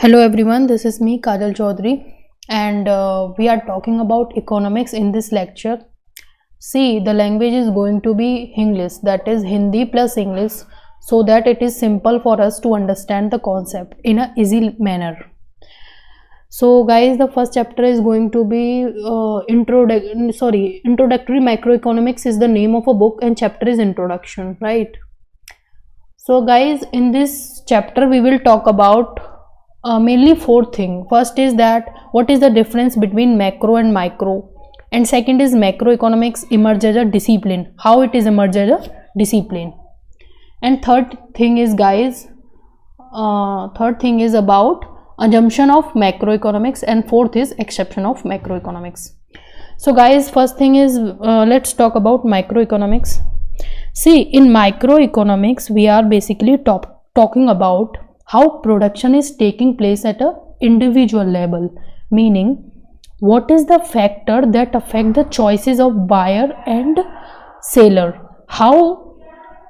Hello everyone, this is me Kajal Chaudhary and we are talking about economics in this lecture. See, the language is going to be English, that is Hindi plus English, so that it is simple for us to understand the concept in a easy manner. So guys, the first chapter is going to be Introductory Macroeconomics is the name of a book and chapter is Introduction, right? So guys, in this chapter we will talk about mainly four things. First is that what is the difference between macro and micro, and second is macroeconomics emerge as a discipline, how it is emerged as a discipline, and third thing is guys, third thing is about assumption of macroeconomics, and fourth is exception of macroeconomics. So guys, first thing is let's talk about microeconomics. See, in microeconomics we are basically talking about how production is taking place at a individual level, meaning what is the factor that affect the choices of buyer and seller, how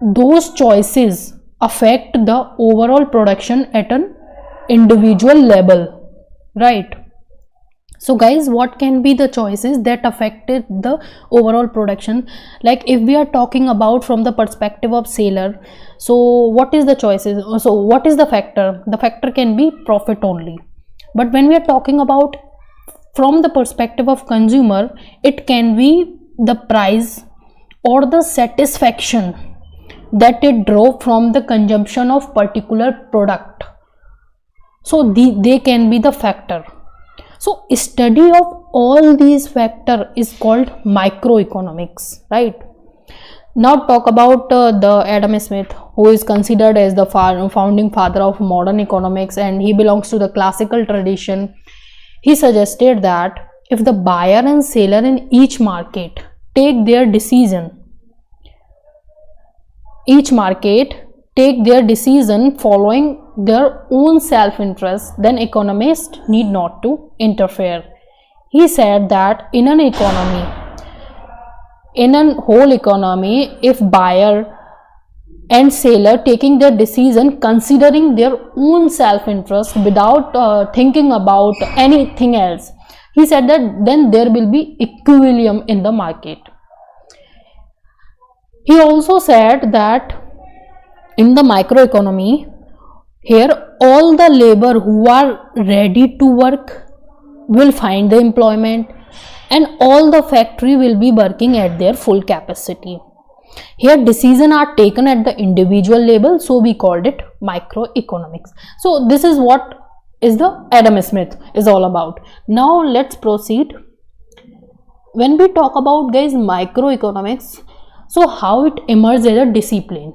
those choices affect the overall production at an individual level, right? So guys, what can be the choices that affected the overall production? Like if we are talking about from the perspective of seller, so what is the choices? So what is the factor? The factor can be profit only. But when we are talking about from the perspective of consumer, it can be the price or the satisfaction that it drove from the consumption of particular product. So they can be the factor. So study of all these factors is called microeconomics, right? Now talk about the Adam Smith, who is considered as the founding father of modern economics, and he belongs to the classical tradition. He suggested that if the buyer and seller in each market take their decision, following their own self-interest, then economists need not to interfere. He said that in a whole economy, if buyer and seller taking their decision considering their own self-interest without thinking about anything else, he said that then there will be equilibrium in the market. He also said that in the microeconomy, here all the labor who are ready to work will find the employment, and all the factory will be working at their full capacity. Here decisions are taken at the individual level, so we called it microeconomics. So this is what is the Adam Smith is all about. Now let's proceed. When we talk about guys microeconomics, so how it emerged as a discipline.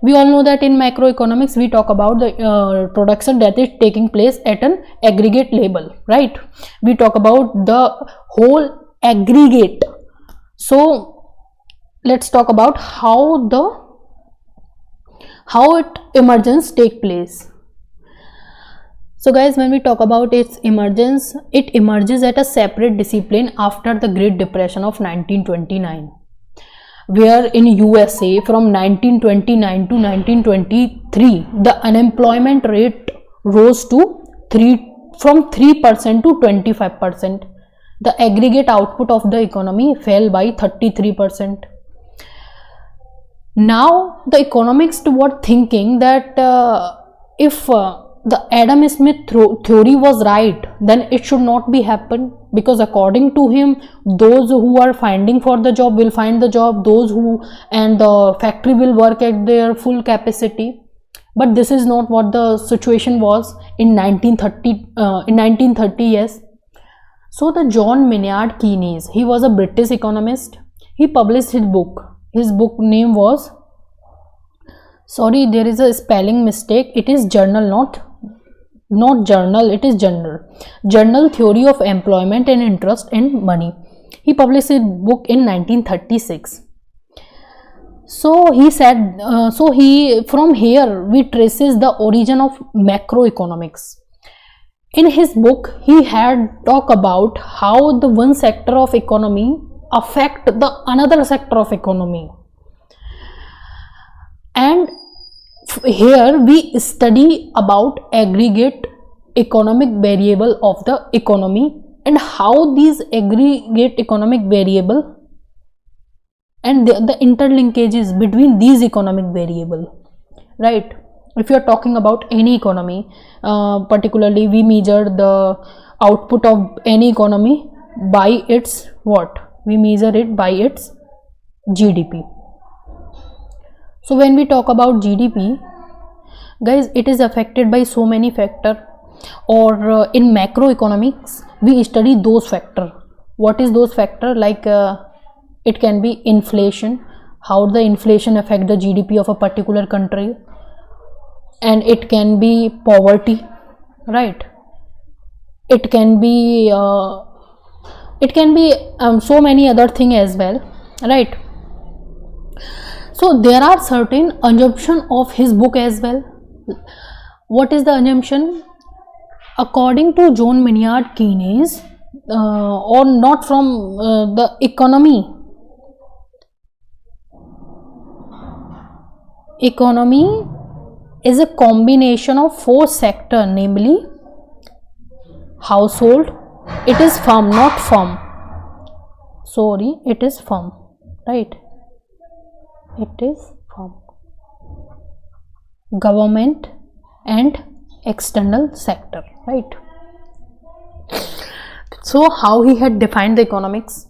We all know that in macroeconomics we talk about the production that is taking place at an aggregate level, right? We talk about the whole aggregate. So let's talk about how it emergence take place. So guys, when we talk about its emergence, it emerges at a separate discipline after the Great Depression of 1929. Where in USA from 1929 to 1923 the unemployment rate rose to from 3% to 25%. The aggregate output of the economy fell by 33%. Now the economists were thinking that if the Adam Smith theory was right, then it should not be happen, because according to him those who are finding for the job will find the job, those who and the factory will work at their full capacity. But this is not what the situation was in 1930. Yes. So the John Maynard Keynes, he was a British economist. He published his book name was, sorry, there is a spelling mistake, it is journal, not journal, it is Journal Theory of Employment and Interest and Money. He published his book in 1936. So he said, from here we traces the origin of macroeconomics. In his book, he had talked about how the one sector of economy affect the another sector of economy, and here we study about aggregate economic variable of the economy and how these aggregate economic variable and the interlinkages between these economic variable, right? If you are talking about any economy, particularly we measure the output of any economy by its what? We measure it by its GDP. So when we talk about GDP, guys, it is affected by so many factors, or in macroeconomics we study those factors. What is those factors? Like it can be inflation, how the inflation affect the GDP of a particular country, and it can be poverty, right? It can be so many other things as well, right? So there are certain assumption of his book as well. What is the assumption? According to John Maynard Keynes, or not from the economy. Economy is a combination of 4 sectors, namely household. It is firm, not firm. Sorry, it is firm, right? It is firm. Government and external sector, right? So how he had defined the economics,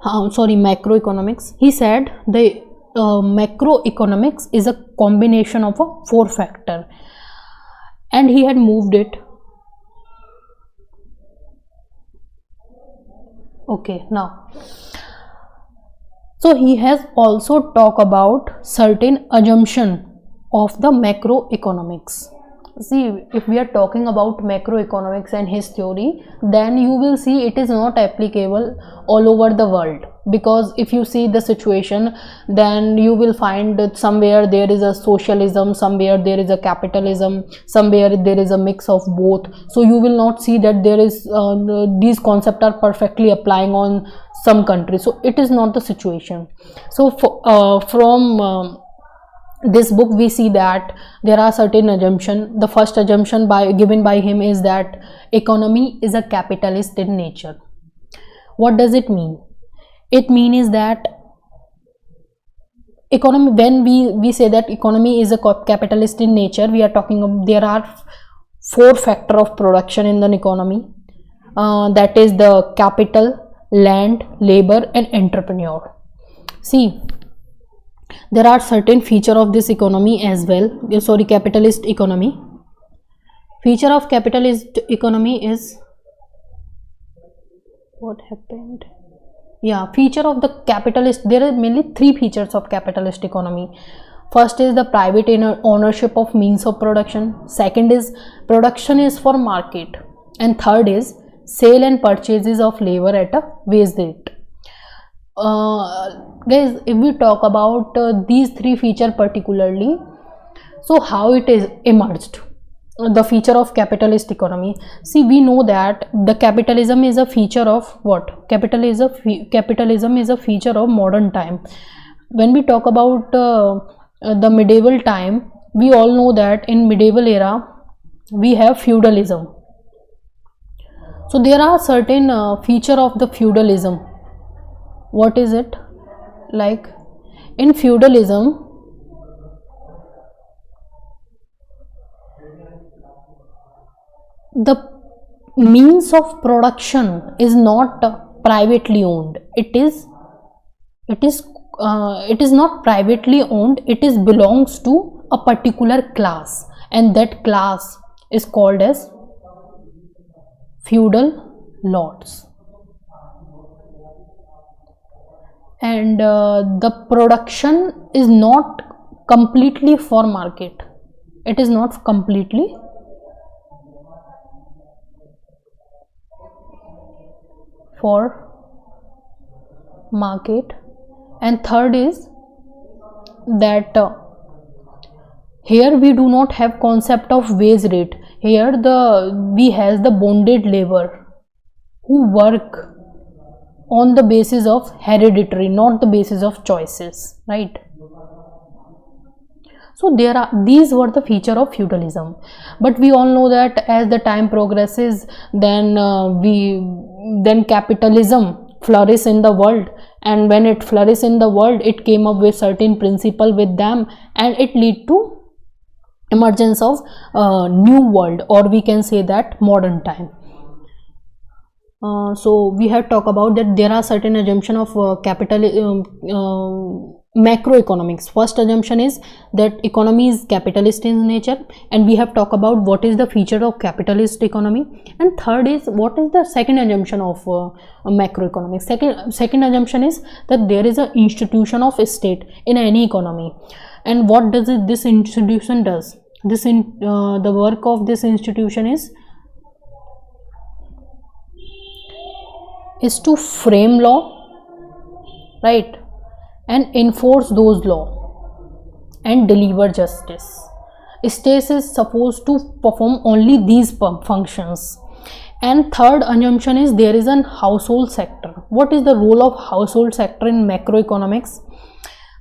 macroeconomics. He said the macroeconomics is a combination of a 4 factor, and he had moved it. Okay, now, so he has also talked about certain assumption of the macroeconomics. See, if we are talking about macroeconomics and his theory, then you will see it is not applicable all over the world, because if you see the situation, then you will find that somewhere there is a socialism, somewhere there is a capitalism, somewhere there is a mix of both. So you will not see that there is these concepts are perfectly applying on some countries. So it is not the situation. So from this book we see that there are certain assumptions. The first assumption given by him is that economy is a capitalist in nature. What does it mean? It means that economy, when we say that economy is a capitalist in nature, we are talking of there are 4 factors of production in an economy, that is the capital, land, labor and entrepreneur. See, there are certain feature of this economy as well. Sorry, capitalist economy. Feature of capitalist economy is what happened? Yeah, feature of the capitalist. There are mainly 3 features of capitalist economy. First is the private ownership of means of production. Second is production is for market, and third is sale and purchases of labor at a wage rate. Guys, if we talk about these 3 features particularly, so how it is emerged, the feature of capitalist economy. See, we know that the capitalism is a feature of what? Capitalism is a feature of modern time. When we talk about the medieval time, we all know that in medieval era we have feudalism. So there are certain feature of the feudalism. What is it? Like in feudalism, the means of production is not privately owned. It is not privately owned. It is belongs to a particular class, and that class is called as feudal lords. And the production is not completely for market. It is not completely for market. And third is that here we do not have concept of wage rate. Here we has the bonded labor who work on the basis of hereditary, not the basis of choices, right? So these were the feature of feudalism. But we all know that as the time progresses, then capitalism flourished in the world, and when it flourished in the world, it came up with certain principle with them, and it lead to emergence of new world, or we can say that modern time. So we have talked about that there are certain assumption of macroeconomics. First assumption is that economy is capitalist in nature, and we have talked about what is the feature of capitalist economy. And third is what is the second assumption of macroeconomics. Second assumption is that there is an institution of state in any economy, and what does this institution does? The work of this institution is to frame law, right, and enforce those law and deliver justice. State is supposed to perform only these functions. And third assumption is there is an household sector. What is the role of household sector in macroeconomics?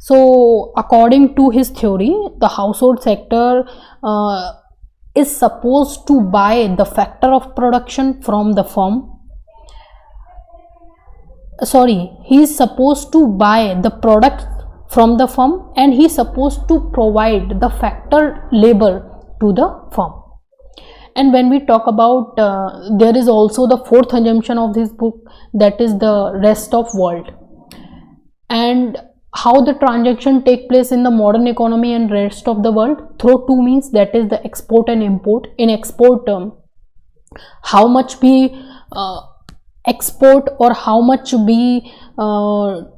So according to his theory, the household sector is supposed to buy the factor of production from the firm. He is supposed to buy the product from the firm, and he is supposed to provide the factor labor to the firm. And when we talk about there is also the fourth assumption of this book, that is the rest of world, and how the transaction take place in the modern economy and rest of the world through two means, that is the export and import. In export, how much we export or how much we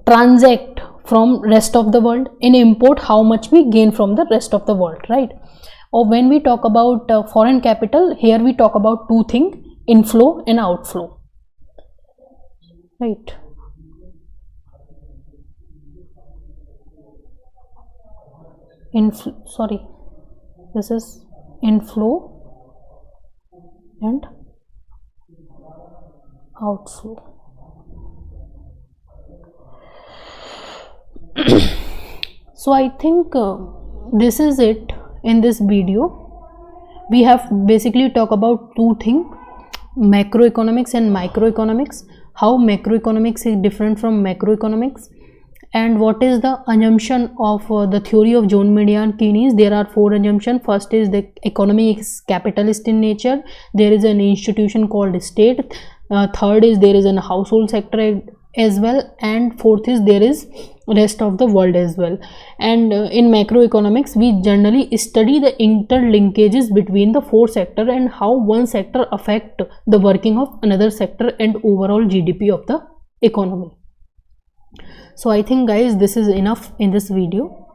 transact from rest of the world. In import, how much we gain from the rest of the world, right? Or when we talk about foreign capital, here we talk about two things, inflow and outflow, right? This is inflow and outflow. So I think this is it in this video. We have basically talked about two things, macroeconomics and microeconomics, how macroeconomics is different from macroeconomics, and what is the assumption of the theory of John Maynard and Keynes. There are four assumptions. First is the economy is capitalist in nature. There is an institution called state. Third is there is a household sector as well, and fourth is there is rest of the world as well. And in macroeconomics, we generally study the interlinkages between the four sectors and how one sector affect the working of another sector and overall GDP of the economy. So I think guys, this is enough in this video.